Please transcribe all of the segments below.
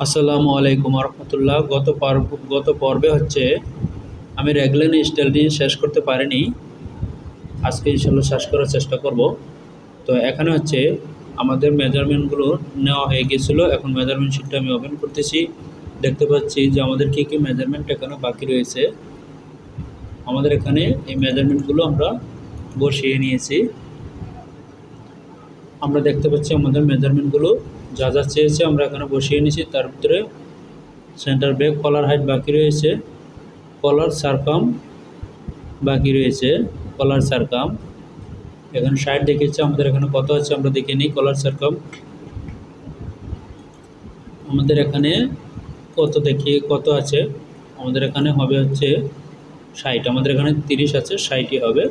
আসসালামু আলাইকুম রহমতুল্লাহ। গত পর্বে আমি রেগলাইন স্টাইলটি শেষ করতে পারিনি। আজকে ইনশাল্লাহ শেষ করার চেষ্টা করব। তো এখানে আমাদের মেজারমেন্টগুলো নেওয়া হয়ে গিয়েছিলো। এখন মেজারমেন্ট শিটটা আমি ওপেন করতেছি। দেখতে পাচ্ছি যে আমাদের কী কী মেজারমেন্ট এখানে বাকি রয়েছে। আমাদের এখানে এই মেজারমেন্টগুলো আমরা বসিয়ে নিয়েছি। আমরা দেখতে পাচ্ছি আমাদের মেজারমেন্টগুলো যা যা চেয়েছে আমরা এখানে বসিয়ে নিয়েছি। তার ভিতরে সেন্টার ব্যাক, কলার হাইট বাকি রয়েছে, কলার সারকাম বাকি রয়েছে, কলার সারকাম এখানে 60 দেখিয়েছে। আমাদের এখানে কত আছে আমরা দেখে নিই। কলার সারকাম আমাদের এখানে কত আছে, আমাদের এখানে হবে 60। আমাদের এখানে 30 আছে, 60ই হবে,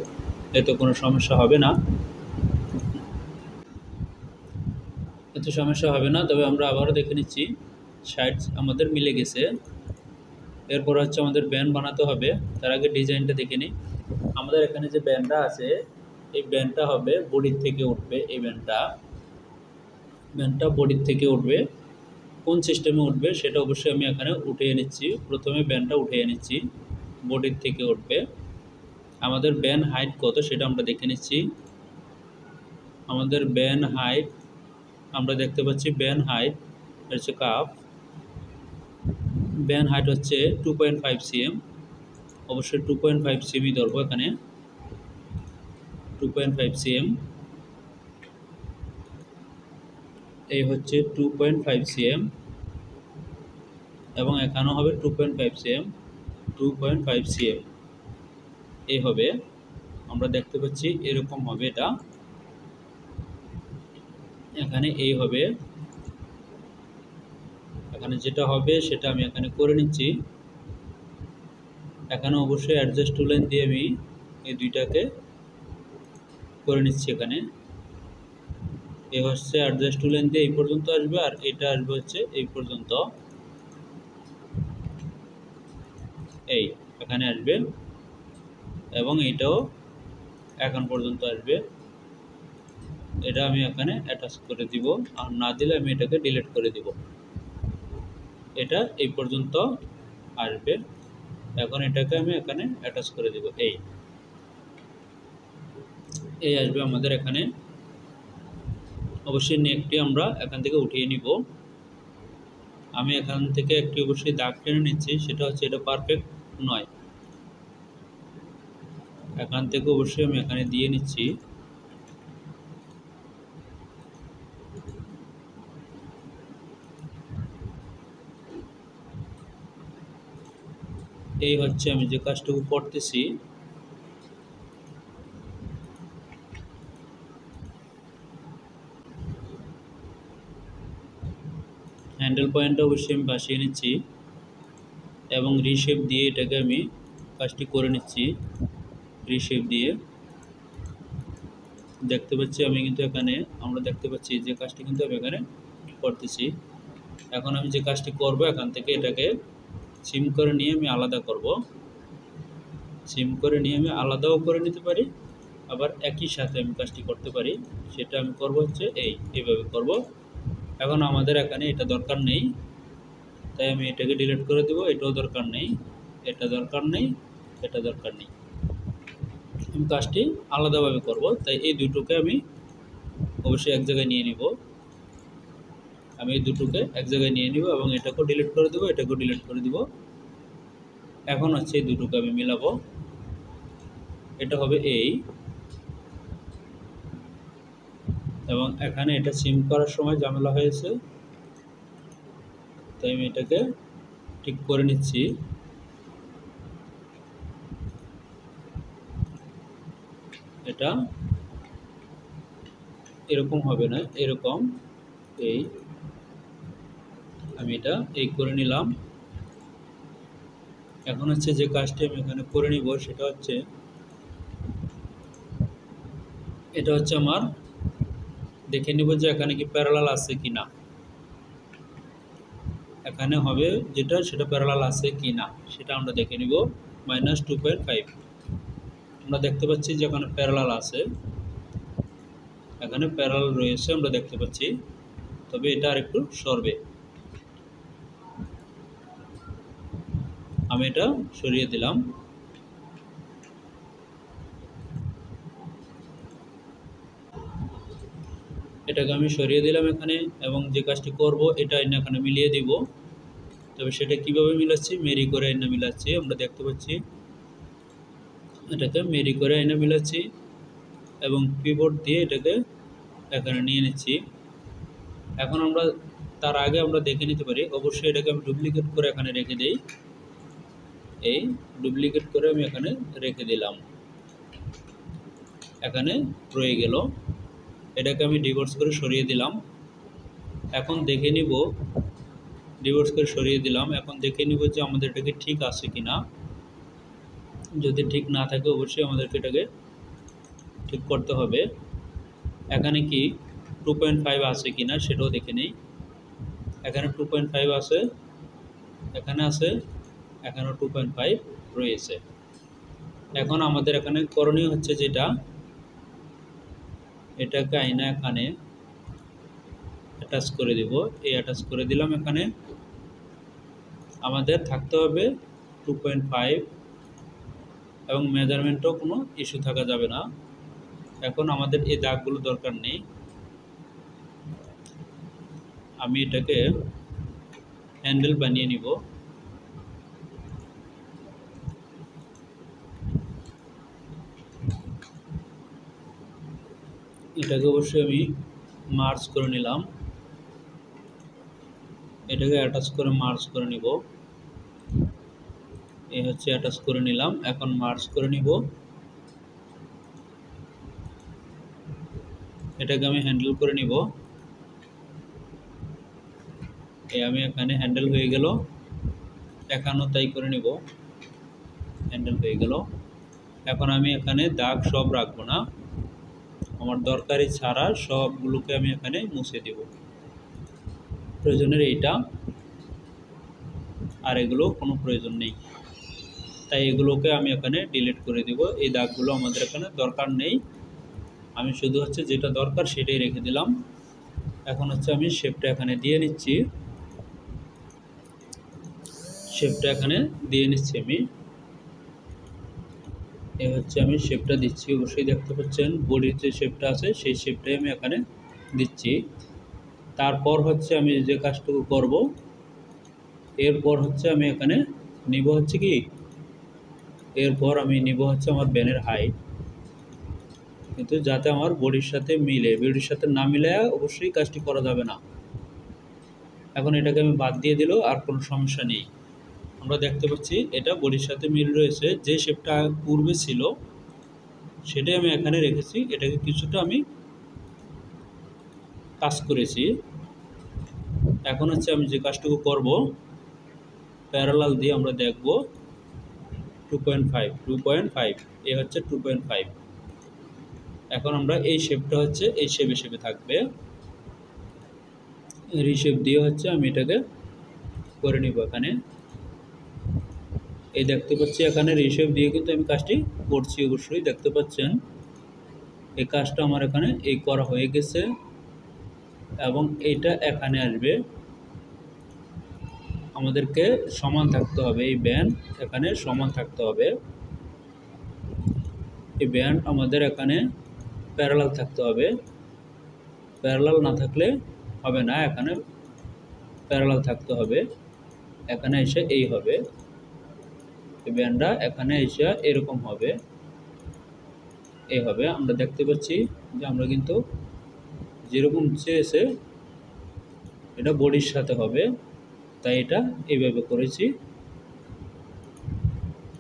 এতে কোনো সমস্যা হবে না, তবে আমরা আবারও দেখে নিচ্ছি 60 আমাদের মিলে গেছে। এরপর আমাদের ব্যান্ড বানাতে হবে। তার আগে ডিজাইনটা দেখে নিই। আমাদের এখানে যে ব্যান্ডটা আছে, এই ব্যান্ডটা হবে বডির থেকে উঠবে। এই ব্যান্ডটা বডির থেকে উঠবে। কোন সিস্টেমে উঠবে সেটা অবশ্যই আমি এখানে উঠিয়ে নিচ্ছি। প্রথমে ব্যান্ডটা উঠিয়ে নিচ্ছি, বডির থেকে উঠবে। আমাদের ব্যান্ড হাইট কত সেটা আমরা দেখে নিচ্ছি। আমাদের ব্যান্ড হাইট আমরা দেখতে পাচ্ছি, band height cup, band height 2.5 cm। অবশ্যই 2.5 cm ধরবো এখানে, 2.5 cm। এই 2.5 cm এবং এখানেও হবে 2.5 cm, 2.5 cm এই হবে। আমরা দেখতে পাচ্ছি এরকম হবে। এটা এখানে এই হবে। এখানে যেটা হবে সেটা আমি এখানে করে নিচ্ছি। এখানে অবশ্যই অ্যাডজাস্ট টুল দিয়ে আমি এই দুইটাকে করে নিচ্ছি। এখানে এই অ্যাডজাস্ট টুল দিয়ে এই পর্যন্ত আসবে, আর এটা আসবে এই পর্যন্ত, এই এখানে আসবে, এবং এইটাও এখন পর্যন্ত আসবে। এটা আমি এখানে অ্যাটাচ করে দিব, আর না দিলে আমি এটাকে ডিলিট করে দিব। এটা এই পর্যন্ত আসবে। এখন এটাকে আমি এখানে অ্যাটাচ করে দিব। এই আসবে আমাদের এখানে। অবশ্যই নেকটি আমরা এখান থেকে উঠিয়ে নিব। আমি এখান থেকে একটি অবশ্যই দাগ টেনে নিচ্ছি, সেটা এটা পারফেক্ট নয়। এখান থেকে অবশ্যই আমি এখানে দিয়ে নিচ্ছি। এই আমি যে কাজটুকু করতেছি, হ্যান্ডেল পয়েন্টটা অবশ্যই আমি বাসিয়ে নিচ্ছি এবং রিশেপ দিয়ে এটাকে আমি কাজটি করে নিচ্ছি। রিশেপ দিয়ে দেখতে পাচ্ছি আমি কিন্তু এখানে, আমরা দেখতে পাচ্ছি যে কাজটি কিন্তু আমি এখানে করতেছি। এখন আমি যে কাজটি করব, এখান থেকে এটাকে সিম করে নিয়ে আমি আলাদা করব। সিম করে নিয়ে আমি আলাদাও করে নিতে পারি, আবার একই সাথে আমি কাজটি করতে পারি। সেটা আমি করব এইভাবে করব। এখন আমাদের এখানে এটা দরকার নেই, তাই আমি এটাকে ডিলিট করে দেব। এটাও দরকার নেই, এটা দরকার নেই, এটা দরকার নেই। আমি কাজটি আলাদাভাবে করব, তাই এই দুটোকে আমি অবশ্যই এক জায়গায় নিয়ে নিব। আমি এই দুটোকে এক জায়গায় নিয়ে নিব এবং এটাকেও ডিলিট করে দেবো, এটাকেও ডিলিট করে দিব। এখন এই দুটোকে আমি মিলাবো। এটা হবে এবং এখানে এটা সিম করার সময় ঝামেলা হয়েছে, তাই আমি এটাকে ঠিক করে নিচ্ছি। এটা এরকম হবে না, এরকম আমি এটা করে নিলাম। এখন যে কাজটি আমি এখানে করে নিব সেটা এটা আমার দেখে নিব যে এখানে কি প্যারালাল আছে কি না। এখানে হবে যেটা, সেটা প্যারালাল আছে কি না সেটা আমরা দেখে নিব। -2.5 আমরা দেখতে পাচ্ছি যে এখানে প্যারালাল আছে, এখানে প্যারালাল রয়েছে আমরা দেখতে পাচ্ছি, তবে এটা আরেকটু সরবে। আমি এটা সরিয়ে দিলাম। এটাকে আমি সরিয়ে দিলাম এখানে, এবং যে কাজটি করব এটা এখানে মিলিয়ে দিব। তবে সেটা কিভাবে মিলাচ্ছি, মেরি করে এনে মিলাচ্ছি। আমরা দেখতে পাচ্ছি এটাকে মেরি করে এনে মিলাচ্ছি এবং কিবোর্ড দিয়ে এটাকে এখানে নিয়ে নিচ্ছি। এখন আমরা তার আগে আমরা দেখে নিতে পারি, অবশ্যই এটাকে আমি ডুপ্লিকেট করে এখানে রেখে দিই। এই ডুপ্লিকেট করে আমি এখানে রেখে দিলাম, এখানে রয়ে গেল। এটাকে আমি ডিভোর্স করে সরিয়ে দিলাম। এখন দেখে নিব, ডিভোর্স করে সরিয়ে দিলাম। এখন দেখে নিব যে আমাদের এটাকে ঠিক আছে কিনা। যদি ঠিক না থাকে অবশ্যই আমাদেরকে এটাকে ঠিক করতে হবে। এখানে কি 2.5 আছে কিনা সেটাও দেখে নিই। এখানে 2.5 আছে, এখানে আছে, এখানেও 2.5 রয়েছে। এখন আমাদের এখানে করণীয় হচ্ছে যেটা, এটাকে আইনা এখানে অ্যাটাচ করে দিব। এই অ্যাটাচ করে দিলাম। এখানে আমাদের থাকতে হবে 2.5 এবং মেজারমেন্টও কোনো ইস্যু থাকা যাবে না। এখন আমাদের এই দাগগুলো দরকার নেই। আমি এটাকে হ্যান্ডেল বানিয়ে নিব। এটাকে অবশ্যই আমি মার্জ করে নিলাম। এটাকে অ্যাটাচ করে মার্জ করে নিব। এই হচ্ছে অ্যাটাচ করে নিলাম। এখন মার্জ করে নিব। এটাকে আমি হ্যান্ডেল করে নিব। এই আমি এখানে হ্যান্ডেল হয়ে গেল। এখানেও তাই করে নিব, হ্যান্ডেল হয়ে গেল। এখন আমি এখানে দাগ সব রাখবো না, আমার দরকারি ছাড়া সবগুলোকে আমি এখানে মুছে দেব। প্রয়োজনের এইটা, আর এগুলো কোনো প্রয়োজন নেই, তাই এগুলোকে আমি এখানে ডিলিট করে দেব। এই দাগগুলো আমাদের এখানে দরকার নেই। আমি শুধু হচ্ছে যেটা দরকার সেটাই রেখে দিলাম। এখন হচ্ছে আমি শেপটা এখানে দিয়ে নিচ্ছি। শেপটা এখানে দিয়ে নিচ্ছি আমি। এই হচ্ছে আমি শেপটা দিচ্ছি। অবশ্যই দেখতে পাচ্ছেন বডির যে শেপটা আছে সেই শেপটাই আমি এখানে দিচ্ছি। তারপর হচ্ছে আমি যে কাজটুকু করব, এরপর হচ্ছে আমি এখানে নিব হচ্ছে কি, এরপর আমি নিব হচ্ছে আমার ব্যানের হাইট, কিন্তু যাতে আমার বডির সাথে মিলে। বডির সাথে না মিলে অবশ্যই কাজটি করা যাবে না। এখন এটাকে আমি বাদ দিয়ে দিলেও আর কোনো সমস্যা নেই। আমরা দেখতে পাচ্ছি এটা বডির সাথে মিল রয়েছে। যে শেপটা পূর্বে ছিল সেটাই আমি এখানে রেখেছি। এটাকে কিছুটা আমি কাজ করেছি। এখন হচ্ছে আমি যে কাজটুকু করব, প্যারালাল দিয়ে আমরা দেখব 2.5 এ হচ্ছে 2.5। এখন আমরা এই শেপটা হচ্ছে এই শেপে থাকবে। রিশেপ দিয়ে হচ্ছে আমি এটাকে করে নিব। এখানে এই দেখতে পাচ্ছি এখানে রিশেপ দিয়ে কিন্তু আমি কাজটি করছি। অবশ্যই দেখতে পাচ্ছেন এই কাজটা আমার এখানে এই করা হয়ে গেছে, এবং এইটা এখানে আসবে। আমাদেরকে সমান থাকতে হবে, এই ব্যান্ড এখানে সমান থাকতে হবে। এই ব্যান্ড আমাদের এখানে প্যারালাল থাকতে হবে। প্যারালাল না থাকলে হবে না, এখানে প্যারালাল থাকতে হবে। এখানে এসে এই হবে, এই ব্যান্ডটা এখানে এসে এরকম হবে, এই হবে। আমরা দেখতে পাচ্ছি যে আমরা কিন্তু যেরকম চেয়েছে এটা বডির সাথে হবে, তাই এটা এইভাবে করেছি।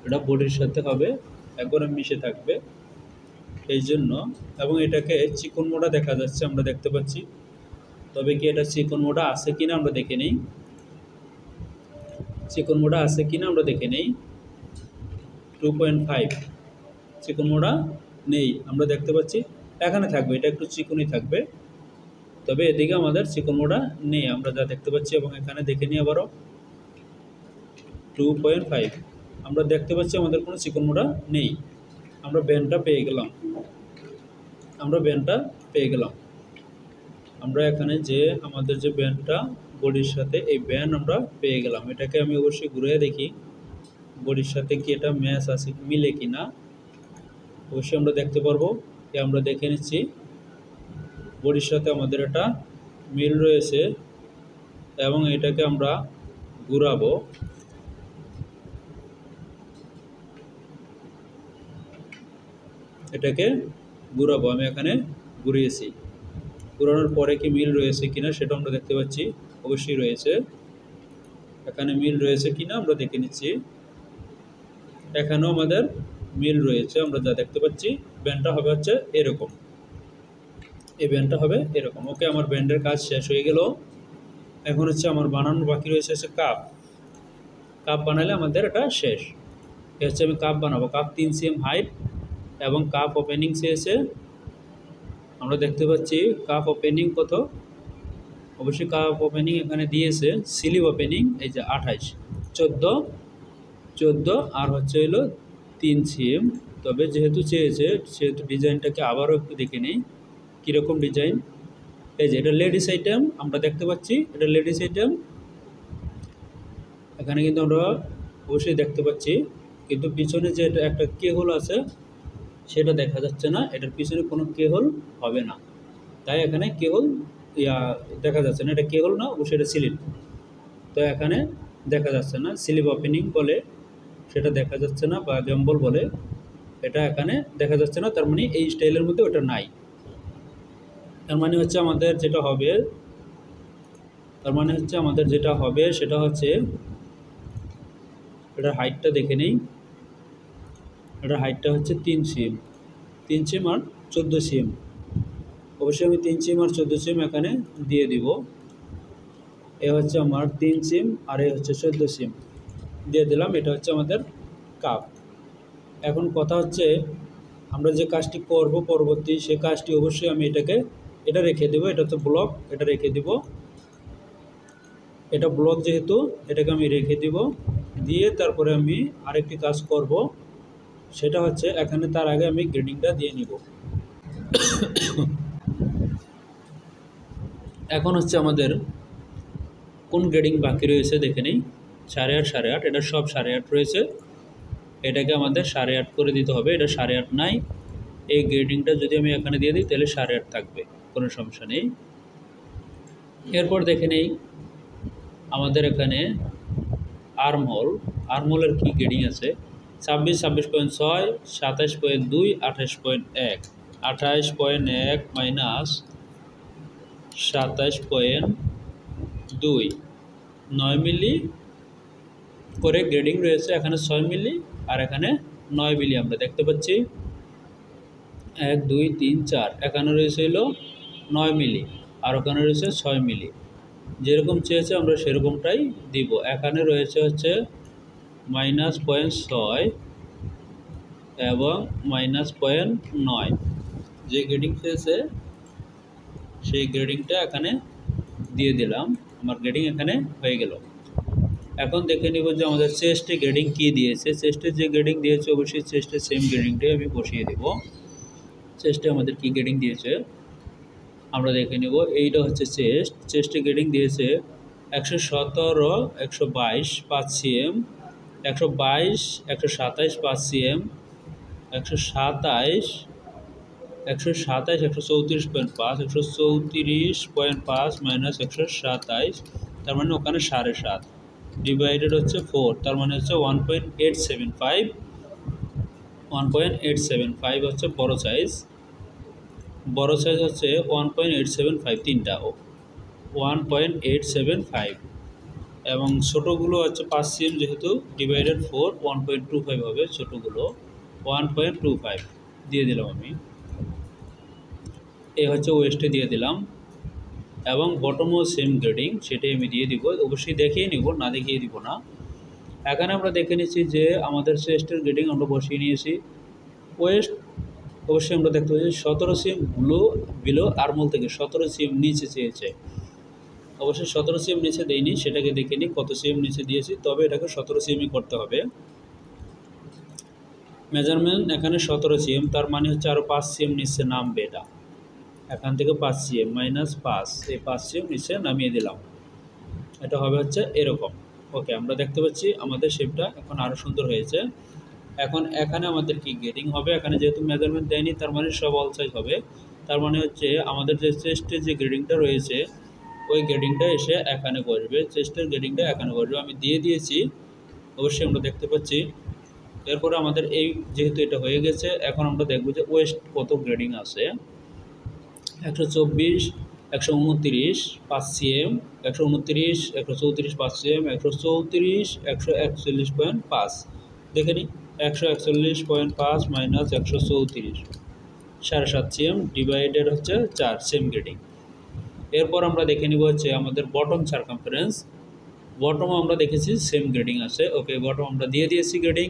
এটা বডির সাথে হবে, একবারে মিশে থাকবে এই জন্য। এবং এটাকে চিকন মোড়া দেখা যাচ্ছে, আমরা দেখতে পাচ্ছি। তবে কি এটা চিকন মোড়া আছে কিনা আমরা দেখে নেই। চিকন মোড়া আছে কিনা আমরা দেখে নেই। 2.5 চিকন মোড়া নেই, আমরা দেখতে পাচ্ছি এখানে থাকবে, এটা একটু চিকনই থাকবে। তবে এদিকে আমাদের চিকন মোড়া নেই, আমরা যা দেখতে পাচ্ছি। এবং এখানে দেখে নিই আবারও 2.5 আমরা দেখতে পাচ্ছি আমাদের কোনো চিকন মোড়া নেই। আমরা ব্যান্ডটা পেয়ে গেলাম, আমরা এখানে যে আমাদের যে ব্যান্ডটা বডির সাথে, এই ব্যান্ড আমরা পেয়ে গেলাম। এটাকে আমি অবশ্যই ঘুরে দেখি, বডির সাথে কি এটা ম্যাচ আছে, মিলে কি না অবশ্যই আমরা দেখতে পারবো। আমরা দেখে নিচ্ছি বডির সাথে আমাদের এটা মিল রয়েছে এবং এটাকে আমরা ঘুরাবো। এটাকে ঘুরাবো, আমি এখানে ঘুরিয়েছি। ঘুরানোর পরে কি মিল রয়েছে কিনা সেটা আমরা দেখতে পাচ্ছি, অবশ্যই রয়েছে। এখানে মিল রয়েছে কিনা আমরা দেখে নিচ্ছি, এখানেও আমাদের মিল রয়েছে। আমরা যা দেখতে পাচ্ছি ব্যান্ডটা হবে হচ্ছে এরকম, এই ব্যান্ডটা হবে এরকম। ওকে, আমার ব্যান্ডের কাজ শেষ হয়ে গেল। এখন হচ্ছে আমার বানানো বাকি রয়েছে হচ্ছে কাপ। কাপ বানালে আমাদের এটা শেষ। এ হচ্ছে আমি কাপ বানাবো। কাপ 3 cm হাইট এবং কাপ ওপেনিং চেয়েছে, আমরা দেখতে পাচ্ছি কাপ ওপেনিং কত, অবশ্যই কাপ ওপেনিং এখানে দিয়েছে। স্লিভ ওপেনিং এই যে 28, 14 আর হচ্ছে হলো 3 cm। তবে যেহেতু চেয়েছে সেহেতু ডিজাইনটাকে আবারও একটু দেখে নিই কীরকম ডিজাইন। এই যে এটা লেডিস আইটেম, আমরা দেখতে পাচ্ছি এটা লেডিস আইটেম। এখানে কিন্তু আমরা অবশ্যই দেখতে পাচ্ছি, কিন্তু পিছনে যে এটা একটা কেহল আছে সেটা দেখা যাচ্ছে না। এটার পিছনে কোনো কেহল হবে না, তাই এখানে কেহল দেখা যাচ্ছে না। এটা কেহল না, অবশ্যই এটা স্লিভ। তো এখানে দেখা যাচ্ছে না, স্লিভ ওপেনিং বলে সেটা দেখা যাচ্ছে না, বা গ্যাম্বল বলে এটা এখানে দেখা যাচ্ছে না। তার মানে এই স্টাইলের মধ্যে ওটা নাই। তার মানে হচ্ছে আমাদের যেটা হবে, সেটা হচ্ছে এটার হাইটটা দেখে নেই। এটার হাইটটা হচ্ছে 3 cm, 3 cm আর 14 cm। অবশ্যই আমি 3 cm আর 14 cm এখানে দিয়ে দিব। এ হচ্ছে আমার 3 cm আর এ হচ্ছে 14 cm দিয়ে দিলাম। এটা হচ্ছে আমাদের কাপ। এখন কথা হচ্ছে আমরা যে কাজটি করব পরবর্তী, সে কাজটি অবশ্যই আমি এটা রেখে দেবো। এটা হচ্ছে ব্লক, এটা রেখে দিব। এটা ব্লক যেহেতু এটাকে আমি রেখে দিব, দিয়ে তারপরে আমি আরেকটি কাজ করব, সেটা হচ্ছে এখানে তার আগে আমি গ্রেডিংটা দিয়ে নিব। এখন হচ্ছে আমাদের কোন গ্রেডিং বাকি রয়েছে দেখে নেই। 8.5 8.5, এটা সব 8.5 রয়েছে। এটাকে আমাদের 8.5 করে দিতে হবে। এটা 8.5 নাই, এই গ্রেডিংটা যদি আমি এখানে দিয়ে দিই তাহলে 8.5 থাকবে, কোনো সমস্যা নেই। এরপর দেখে নেই আমাদের এখানে আর্মহোলের কি গ্রেডিং আছে। 26, 26.6, 27.2, 28.1, 28.1 মাইনাস 27.2, 9 মিলি করে গ্রেডিং রয়েছে। এখানে 6 মিলি আর এখানে 9 মিলি আমরা দেখতে পাচ্ছি। 1 2 3 4, এখানে রয়েছে হলো 9 মিলি আর ওখানে রয়েছে 6 মিলি। যেরকম চেয়েছে আমরা সেরকমটাই দিব। এখানে রয়েছে হচ্ছে -0.6 এবং -0.9, যে গ্রেডিং চেয়েছে সেই গ্রেডিংটা এখানে দিয়ে দিলাম। আমার গ্রেডিং এখানে হয়ে গেল। এখন দেখে নিব যে আমাদের চেস্টে গ্রেডিং কী দিয়েছে। চেস্টে যে গ্রেডিং দিয়েছে অবশ্যই চেস্টের সেম গ্রেডিংটাই আমি বসিয়ে দেব। চেস্টে আমাদের কি গ্রেডিং দিয়েছে আমরা দেখে নেব। এইটা হচ্ছে চেস্টে গ্রেডিং দিয়েছে 117, 122 5 cm, 122, 127 5 cm, 127, 134.5, 134.5 মাইনাস 127, তার মানে ওখানে 7.5 ডিভাইডেড হচ্ছে 4, তার মানে হচ্ছে 1.875। 1.875 হচ্ছে বড় সাইজ হচ্ছে 1.875, তিনটা 1.875 এবং ছোটোগুলো হচ্ছে 5 cm, যেহেতু ডিভাইডেড 4 1.25 হবে। ছোটোগুলো 1.25 দিয়ে দিলাম আমি। এই হচ্ছে ওয়েস্টে দিয়ে দিলাম এবং বটমও সেম গ্রেডিং, সেটাই আমি দিয়ে দিব। অবশ্যই দেখিয়ে নিব, না দেখিয়ে দিব না। এখানে আমরা দেখে নিচ্ছি যে আমাদের চেস্টের গ্রেডিং আমরা বসিয়ে নিয়েছি। ওয়েস্ট অবশ্যই আমরা দেখতে পাচ্ছি 17 cm বিলো আর্মহোল থেকে 17 cm নিচে চেয়েছে। অবশ্যই 17 cm নিচে দেয়নি, সেটাকে দেখে নিই কত cm নিচে দিয়েছি। তবে এটাকে 17 cm করতে হবে। মেজারমেন্ট এখানে 17 cm, তার মানে হচ্ছে আরও 5 cm নিচে নামবে। এটা এখান থেকে 5 cm -5, এই 5 cm নিচে নামিয়ে দিলাম। এটা হবে হচ্ছে এরকম। ওকে, আমরা দেখতে পাচ্ছি আমাদের শেপটা এখন আরও সুন্দর হয়েছে। এখন এখানে আমাদের কি গ্রেডিং হবে, এখানে যেহেতু মেজারমেন্ট দেয়নি তার মানে সব অল সাইজ হবে। তার মানে হচ্ছে আমাদের যে চেস্টের যে গ্রেডিংটা রয়েছে ওই গ্রেডিংটা এসে এখানে বসবে, চেস্টের গ্রেডিংটা এখানে বসবে। আমি দিয়ে দিয়েছি, অবশ্যই আমরা দেখতে পাচ্ছি। এরপরে আমাদের এই যেহেতু এটা হয়ে গেছে, এখন আমরা দেখব যে ওয়েস্ট কত গ্রেডিং আছে। 124, 129 5 cm, 129, 134 5 cm, 134, 141.5। দেখে নিই, 141.5 মাইনাস 134 7.5 cm ডিভাইডেড হচ্ছে 4, সেম গ্রেডিং। এরপর আমরা দেখে নিব হচ্ছে আমাদের বটম সারকামফারেন্স। বটম আমরা দেখেছি সেম গ্রেডিং আছে। ওকে, বটম আমরা দিয়ে দিয়েছি গ্রেডিং।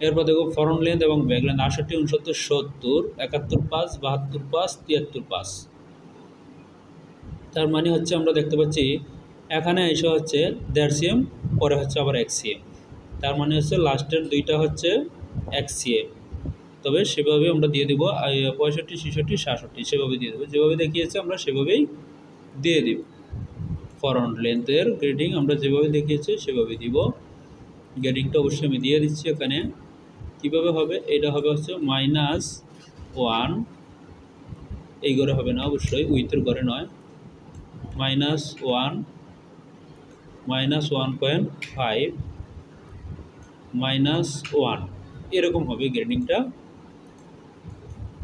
এরপর দেখো ফ্রন্ট লেন্থ এবং ব্যাক লেন্থ 68, 69, 70, 71, 5, 72, 5, 73, 5। তার মানে হচ্ছে আমরা দেখতে পাচ্ছি এখানে এসে হচ্ছে 1.5 cm, পরে হচ্ছে আবার 1 cm। তার মানে হচ্ছে লাস্টের দুইটা হচ্ছে 1 cm। তবে সেভাবে আমরা দিয়ে দেবো 65, 66, 67 সেভাবে দিয়ে দেবো, যেভাবে দেখিয়েছে আমরা সেভাবেই দিয়ে দিব। ফ্রন্ট লেন্থের গ্রেডিং আমরা যেভাবে দেখিয়েছি সেভাবে দিব। গ্রেডিংটা অবশ্যই আমি দিয়ে দিচ্ছি এখানে। কীভাবে হবে, এটা হবে হচ্ছে -1, এই ঘরে হবে না অবশ্যই, উইথের ঘরে নয়, -1, -1.5, -1 এরকম হবে গ্রেডিংটা।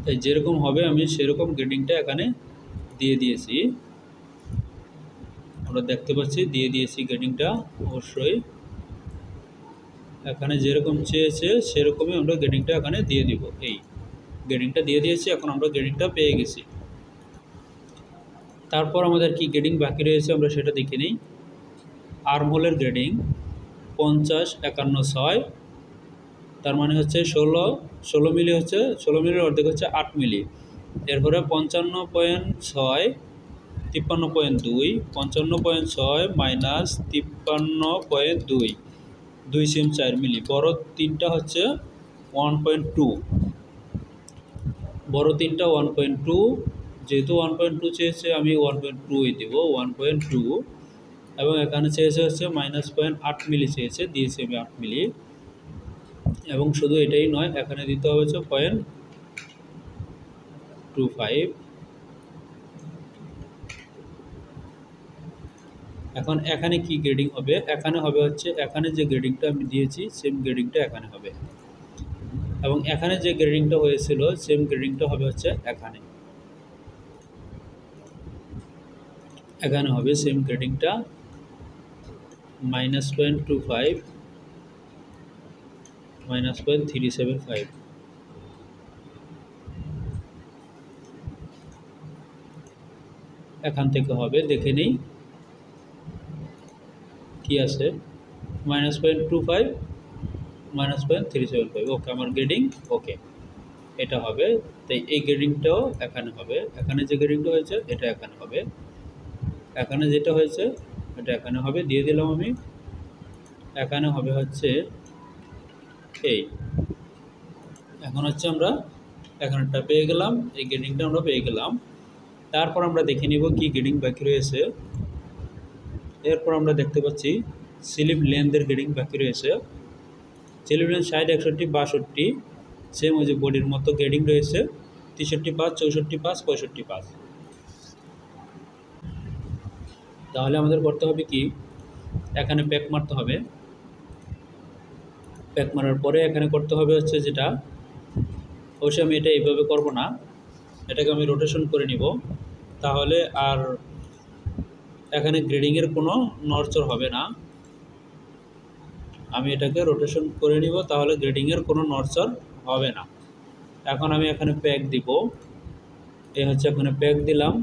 তাই যেরকম হবে আমি সেরকম গ্রেডিংটা এখানে দিয়ে দিয়েছি, আমরা দেখতে পাচ্ছি দিয়ে দিয়েছি গ্রেডিংটা। অবশ্যই এখানে যেরকম চেয়েছে সেরকমই আমরা গ্রেডিংটা এখানে দিয়ে দিব। এই গ্রেডিংটা দিয়ে দিয়েছি, এখন আমরা গ্রেডিংটা পেয়ে গেছি। তারপর আমাদের কি গ্রেডিং বাকি রয়েছে আমরা সেটা দেখে নিই। আর্মহোলের গ্রেডিং 50, 51, 6, তার মানে হচ্ছে 16 মিলি, হচ্ছে 16 মিলির অর্ধেক হচ্ছে 8 মিলি। এরপরে 55.6, 53.2, 55.6 মাইনাস 53.2, 2 cm 4 মিলি। বড় তিনটা হচ্ছে 1.2, বড় তিনটা 1.2, যেহেতু 1.2 চেয়েছে আমি 1.2ই দেবো, 1.2। এবং এখানে চেয়েছে হচ্ছে -0.8 মিলি চেয়েছে, দিয়েছি আমি 8 মিলি। এবং শুধু এটাই নয়, এখানে দিতে হবে হচ্ছে 0.25। এখন এখানে কি গ্রেডিং হবে, এখানে হবে হচ্ছে এখানে যে গ্রেডিংটা আমি দিয়েছি সেম গ্রেডিংটা এখানে হবে, এবং এখানে যে গ্রেডিংটা হয়েছিল সেম গ্রেডিংটা হবে হচ্ছে এখানে, এখানে হবে সেম গ্রেডিংটা -0.25, -0.375। এখান থেকে হবে, দেখে নেই কি আছে, -0.25, -0.375। ওকে, আমার গ্রেডিং ওকে, এটা হবে। তাই এই গ্রেডিংটাও এখানে হবে, এখানে যে গ্রেডিংটা হয়েছে এটা এখানে হবে, এখানে যেটা হয়েছে এটা এখানে হবে, দিয়ে দিলাম আমি। এখানে হবে হচ্ছে এই, এখন হচ্ছে আমরা এখানটা পেয়ে গেলাম, এই গ্রেডিংটা আমরা পেয়ে গেলাম। তারপর আমরা দেখে নিব কি গ্রেডিং বাকি রয়েছে। এরপর আমরা দেখতে পাচ্ছি স্লিপ লেন্থের গ্রেডিং বাকি রয়েছে। স্লিপ লেন্থ 60, 61, 62, সেম ওই যে বডির মতো গ্রেডিং রয়েছে, 63, 5, 64, 5, 65, 5। তাহলে আমাদের করতে হবে কি, এখানে প্যাক মারতে হবে। প্যাক মারার পরে এখানে করতে হবে হচ্ছে যেটা, অবশ্যই আমি এটা এইভাবে করব না, এটাকে আমি রোটেশন করে নিব, তাহলে আর এখানে গ্রেডিংয়ের কোনো নড়চড় হবে না। আমি এটাকে রোটেশন করে নিব, তাহলে গ্রেডিংয়ের কোনো নড়চড় হবে না। এখন আমি এখানে প্যাক দিব, এ হচ্ছে এখানে প্যাক দিলাম,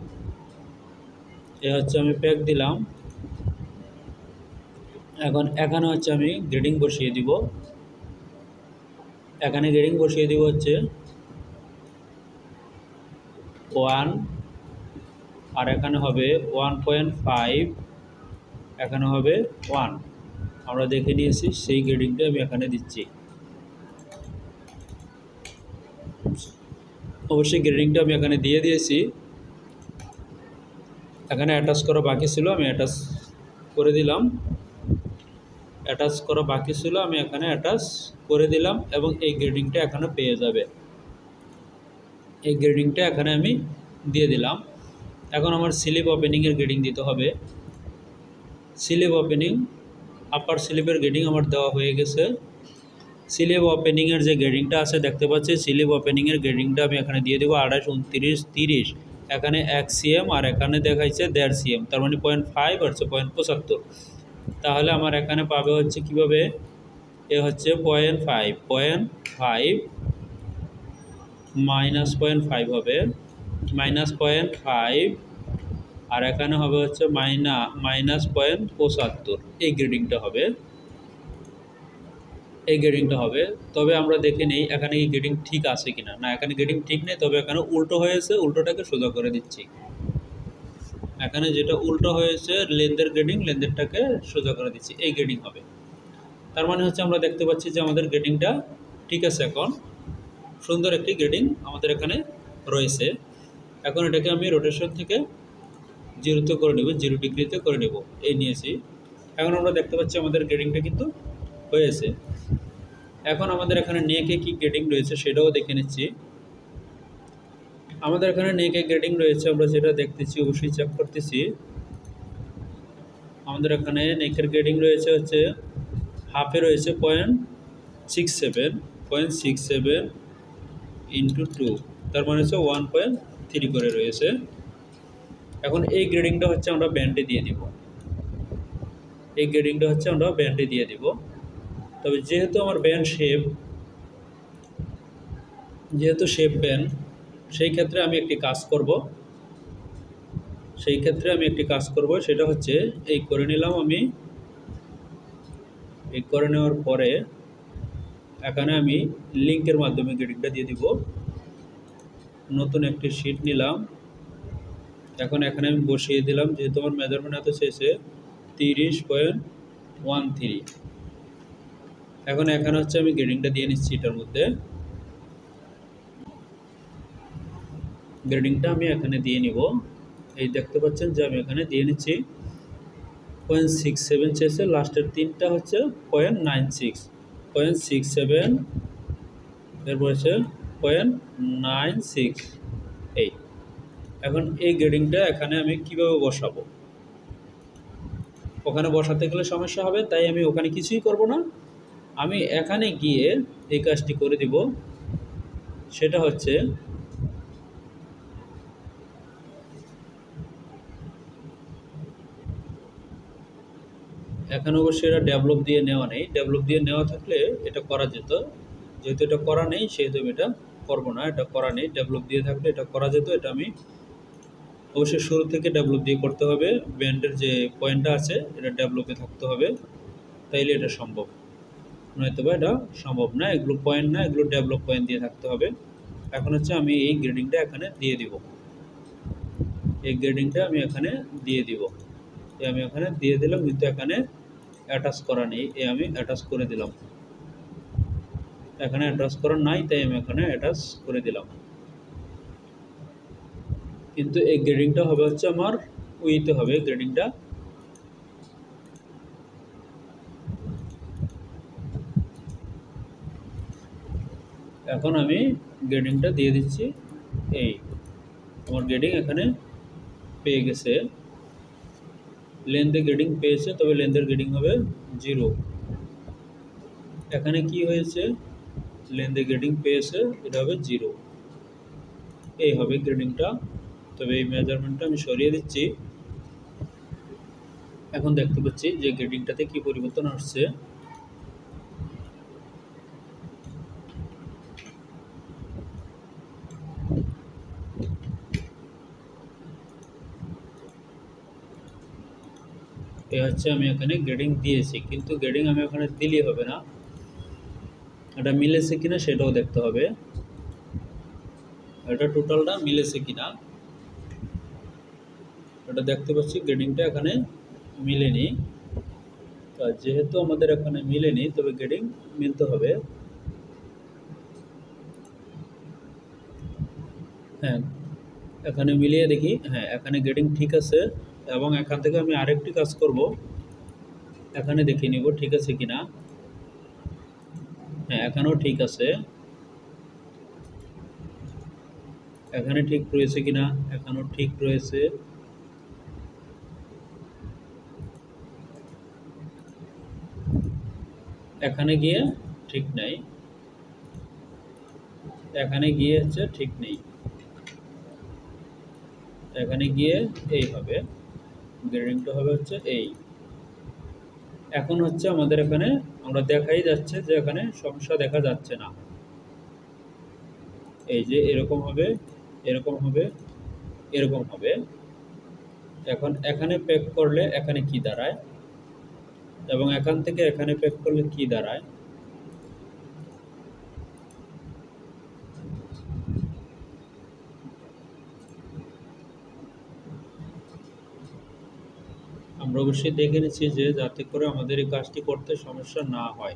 এ হচ্ছে আমি প্যাক দিলাম। এখন এখানে হচ্ছে আমি গ্রেডিং বসিয়ে দিব, এখানে গ্রেডিং বসিয়ে দিব হচ্ছে 1, আর এখানে হবে 1.5, এখানে হবে 1। আমরা দেখে নিয়েছি, সেই গ্রেডিংটা আমি এখানে দিচ্ছি। অবশ্যই গ্রেডিংটা আমি এখানে দিয়ে দিয়েছি, এখানে অ্যাটাচ করা বাকি ছিল, আমি অ্যাটাচ করে দিলাম। অ্যাটাচ করা বাকি ছিল, আমি এখানে অ্যাটাচ করে দিলাম এবং এই গ্রেডিংটা এখানে পেয়ে যাবে। এই গ্রেডিংটা এখানে আমি দিয়ে দিলাম। এখন আমার স্লিপ ওপেনিংয়ের গ্রেডিং দিতে হবে। স্লিপ ওপেনিং, আপার স্লিপের গ্রেডিং আমার দেওয়া হয়ে গেছে। স্লিপ ওপেনিংয়ের যে গ্রেডিংটা আছে দেখতে পাচ্ছি, স্লিপ ওপেনিংয়ের গ্রেডিংটা আমি এখানে দিয়ে দেবো 28, 29, 30। এখানে 1 cm আর এখানে দেখাইছে 1.5 cm, তার মানে 0.5 আর 0.75। তাহলে আমার এখানে পাবে হচ্ছে কীভাবে, এ হচ্ছে 0.5 মাইনাস 0.5 হবে, -0.5 আর এখানে হবে হচ্ছে -0.75। এই গ্রেডিংটা হবে, এই গ্রেডিংটা হবে। তবে আমরা দেখে নিই এখানে এই গ্রেডিং ঠিক আছে কিনা। না, এখানে গ্রেডিং ঠিক নেই, তবে এখানে উল্টো হয়েছে, উল্টোটাকে সোজা করে দিচ্ছি। এখানে যেটা উল্টো হয়েছে লেন্থের গ্রেডিং, লেন্থেরটাকে সোজা করে দিচ্ছি, এই গ্রেডিং হবে। তার মানে হচ্ছে আমরা দেখতে পাচ্ছি যে আমাদের গ্রেডিংটা ঠিক আছে। এখন সুন্দর একটি গ্রেডিং আমাদের এখানে রয়েছে। এখন এটাকে আমি রোটেশন থেকে 0-তে করে নেব, 0 ডিগ্রিতে করে নেব, এই নিয়েছি। এখন আমরা দেখতে পাচ্ছি আমাদের গ্রেডিংটা কিন্তু হয়েছে। এখন আমাদের এখানে নেকে কি গ্রেডিং রয়েছে সেটাও দেখে নিচ্ছি। আমাদের এখানে নেকে গ্রেডিং রয়েছে, আমরা যেটা দেখতেছি অবশ্যই চেক করতেছি। আমাদের এখানে নেকের গ্রেডিং রয়েছে হচ্ছে হাফে রয়েছে 0.67 ইন্টু 2, তার মানে হচ্ছে 1.3 করে রয়েছে। এখন এই গ্রেডিংটা হচ্ছে আমরা ব্যান্ডে দিয়ে দিব, এই গ্রেডিংটা হচ্ছে আমরা ব্যান্ডে দিয়ে দিব। তবে যেহেতু আমার ব্যান্ড শেপ, যেহেতু শেপ ব্যান্ড, সেই ক্ষেত্রে আমি একটি কাজ করব, সেটা হচ্ছে এই করে নিলাম আমি। এই করে নেওয়ার পরে এখানে আমি লিঙ্কের মাধ্যমে গ্রেডিংটা দিয়ে দিব। নতুন একটি শিট নিলাম, এখন এখানে আমি বসিয়ে দিলাম। যেহেতু আমার মেজারমেন্ট এত শেষে 30.13। এখন এখানে হচ্ছে আমি গ্রেডিংটা দিয়ে নিচ্ছি। এটার মধ্যে গ্রেডিংটা আমি এখানে দিয়ে নিব। এই দেখতে পাচ্ছেন যে আমি এখানে দিয়ে নিচ্ছি। 0.67 শেষে লাস্টের তিনটা হচ্ছে 0.96, 0.67, এরপর হচ্ছে 0.96। এখন এই গ্রেডিংটা এখানে আমি কিভাবে বসাবো, ওখানে বসাতে গেলে সমস্যা হবে, তাই আমি ওখানে কিছুই করব না। আমি এখানে গিয়ে এই কাজটি করে দিব। সেটা হচ্ছে এখানে অবশ্যই এটা ডেভেলপ দিয়ে নেওয়া নেই, ডেভেলপ দিয়ে নেওয়া থাকলে এটা করা যেত। যেহেতু এটা করা নেই সেহেতু আমি এটা করবো না। এটা করা নেই, ডেভেলপ দিয়ে থাকলে এটা করা যেত। এটা আমি অবশ্যই শুরু থেকে ডেভেলপ দিয়ে করতে হবে। ব্যান্ডের যে পয়েন্টটা আছে এটা ডেভেলপে থাকতে হবে, তাইলে এটা সম্ভব, নয়তো বা এটা সম্ভব না। এগুলো পয়েন্ট না, এগুলো ডেভেলপ পয়েন্ট দিয়ে থাকতে হবে। এখন হচ্ছে আমি এই গ্রেডিংটা এখানে দিয়ে দিব, এই গ্রেডিংটা আমি এখানে দিয়ে দিব। আমি এখানে দিয়ে দিলাম, কিন্তু এখানে অ্যাটাচ করা নেই, আমি অ্যাটাচ করে দিলাম। এখানে অ্যাটাচ করা নাই, তাই আমি এখানে অ্যাটাচ করে দিলাম। কিন্তু এই গ্রেডিংটা হবে হচ্ছে আমার উইতে হবে গ্রেডিংটা। এখন আমি গ্রেডিংটা দিয়ে দিচ্ছি। এই আমার গ্রেডিং এখানে পেয়ে গেছে, লেন্থে গ্রেডিং পেয়েছে, তবে লেন্থের গ্রেডিং হবে 0। এখানে কি হয়েছে, লেন্থে গ্রেডিং পেয়েছে, এটা হবে 0। এই হবে গ্রেডিংটা। তবে এই মেজারমেন্টটা আমি সরিয়ে দিচ্ছি। এখন দেখতে পাচ্ছি যে গ্রেডিংটাতে কি পরিবর্তন আসছে। এই হচ্ছে আমি এখানে গ্রেডিং দিয়েছি, কিন্তু গ্রেডিং আমি ওখানে দিলেই হবে না, এটা মিলেছে কিনা সেটাও দেখতে হবে। এটা টোটালটা মিলেছে কিনা এটা দেখতে পাচ্ছি। গ্রেডিংটা এখানে মিলেনি, যেহেতু আমাদের এখানে মিলেনি, তবে গ্রেডিং মিলতে হবে। হ্যাঁ, এখানে মিলিয়ে দেখি। হ্যাঁ, এখানে গ্রেডিং ঠিক আছে। এবং এখান থেকে আমি আরেকটি কাজ করব, এখানে দেখে নিব ঠিক আছে কিনা। হ্যাঁ, এখানেও ঠিক আছে। এখানে ঠিক রয়েছে কিনা, এখানেও ঠিক রয়েছে। এখানে গিয়ে ঠিক নাই, এখানে গিয়ে হচ্ছে ঠিক নেই, এখানে গিয়ে এই হবে, গ্রেডিংটা হবে হচ্ছে এই। এখন হচ্ছে আমাদের এখানে আমরা দেখাই যাচ্ছে যে এখানে সমস্যা দেখা যাচ্ছে না। এই যে এরকম হবে, এরকম হবে, এরকম হবে। এখন এখানে প্যাক করলে এখানে কি দাঁড়ায় এবং এখান থেকে এখানে প্যাক করলে কি দাঁড়ায়। আমরা অবশ্যই দেখে নিচ্ছি যে যাতে করে আমাদের এই কাজটি করতে সমস্যা না হয়।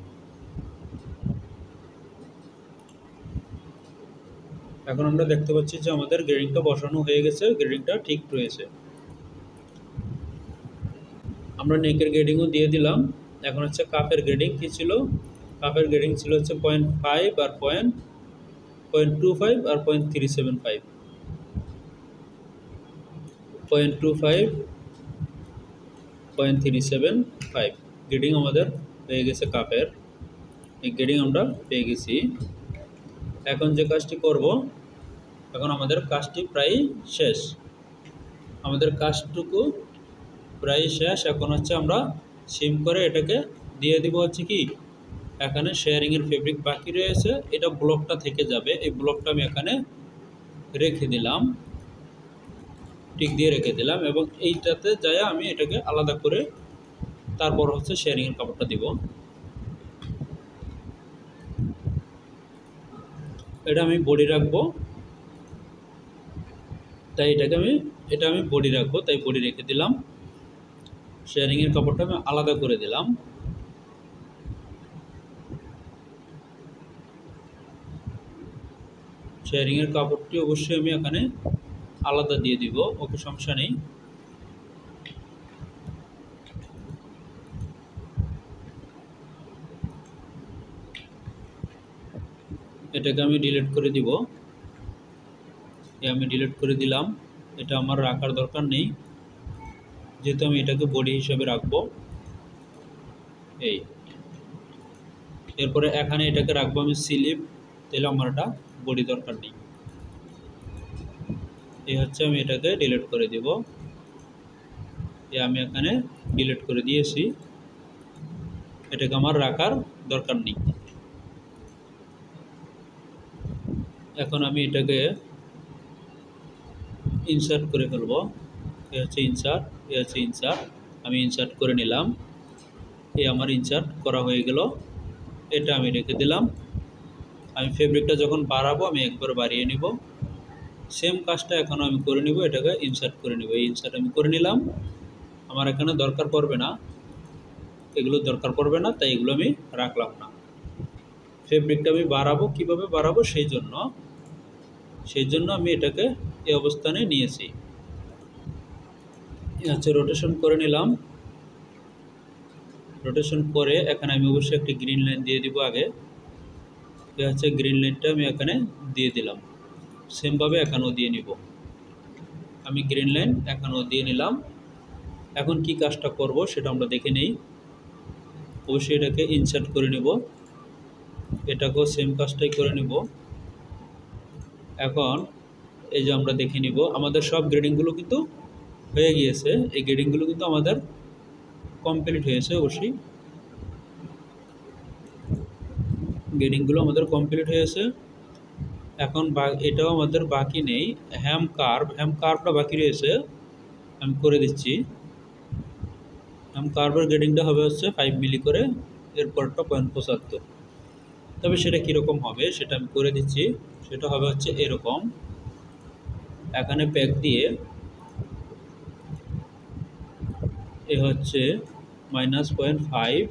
এখন আমরা দেখতে পাচ্ছি যে আমাদের গ্রেডিংটা বসানো হয়ে গেছে, গ্রেডিংটা ঠিক রয়েছে। আমরা নেকের গ্রেডিংও দিয়ে দিলাম। এখন হচ্ছে কাপের গ্রেডিং কি ছিল, কাপের গ্রেডিং ছিল হচ্ছে 0.5 আর 0.25 আর 0.375, 0.25 0.375 গ্রেডিং আমাদের পেয়ে গেছে কাপের। এই গ্রেডিং আমরা পেয়ে গেছি। এখন যে কাজটি করব, এখন আমাদের কাজটি প্রায় শেষ, আমাদের কাজটুকু প্রায় শেষ। এখন হচ্ছে আমরা সিম করে এটাকে দিয়ে দিব হচ্ছে কি, এখানে শেয়ারিংয়ের ফেব্রিক বাকি রয়েছে, এটা ব্লকটা থেকে যাবে। এই ব্লকটা আমি এখানে রেখে দিলাম, টিক দিয়ে রেখে দিলাম এবং এইটাতে যায় আমি এটাকে আলাদা করে তারপর হচ্ছে শেয়ারিংয়ের কাপড়টা দিব। এটা আমি বডি রাখবো, তাই এটা আমি বডি রাখবো, তাই বডি রেখে দিলাম। শেয়ারিংয়ের কাপড়টা আমি আলাদা করে দিলাম। শেয়ারিংয়ের কাপড়টি অবশ্যই আমি এখানে আলাদা দিয়ে দিব, ওকে সমস্যা নেই। এটাকে আমি ডিলিট করে দিব, আমি ডিলিট করে দিলাম। এটা আমার রাখার দরকার নেই, যেহেতু আমি এটাকে বডি হিসেবে রাখবো। এই এরপরে এখানে এটাকে রাখবো আমি স্লিপ, তাহলে আমার এটা বডি দরকার নেই। এই হচ্ছে আমি এটাকে ডিলিট করে দিব, আমি এখানে ডিলিট করে দিয়েছি, এটাকে আমার রাখার দরকার নেই। এখন আমি এটাকে ইনসার্ট করে ফেলবো। এ হচ্ছে ইনসার্ট, এ হচ্ছে ইনসার্ট, আমি ইনসার্ট করে নিলাম। এই আমার ইনসার্ট করা হয়ে গেল, এটা আমি রেখে দিলাম। আমি ফেব্রিকটা যখন বাড়াবো আমি একবার বাড়িয়ে নিব। সেম কাজটা এখন আমি করে নিব, এটাকে ইনসার্ট করে নিব। এই ইনসার্ট আমি করে নিলাম, আমার এখানে দরকার পড়বে না, এগুলো দরকার পড়বে না, তাই এগুলো আমি রাখলাম না। ফেব্রিকটা আমি বাড়াবো, কিভাবে বাড়াবো সেই জন্য আমি এটাকে এই অবস্থানে নিয়েছি। হচ্ছে রোটেশন করে নিলাম। রোটেশন করে এখানে আমি অবশ্যই একটি গ্রিন লাইন দিয়ে দিব আগে। এ হচ্ছে গ্রিন লাইনটা আমি এখানে দিয়ে দিলাম, সেমভাবে এখানেও দিয়ে নিব। আমি গ্রিন লাইন এখানেও দিয়ে নিলাম। এখন কি কাজটা করব সেটা আমরা দেখে নেই। অবশ্যই এটাকে ইনসার্ট করে নেব, এটাকেও সেম কাজটাই করে নেব। এখন এই যে আমরা দেখে নিব আমাদের সব গ্রেডিংগুলো কিন্তু হয়ে গিয়েছে, এই গ্রেডিংগুলো কিন্তু আমাদের কমপ্লিট হয়েছে। অবশ্যই গ্রেডিংগুলো আমাদের কমপ্লিট হয়েছে। এখন এটাও আমাদের বাকি নেই, হ্যাম কার্ভটা বাকি রয়েছে, আমি করে দিচ্ছি। হ্যাম কার্ভের গ্রেডিংটা হবে হচ্ছে 5 মিলি করে, এরপরটা 0.75। তবে সেটা কীরকম হবে সেটা আমি করে দিচ্ছি। সেটা হবে হচ্ছে এরকম, এখানে প্যাক দিয়ে এ হচ্ছে -0.5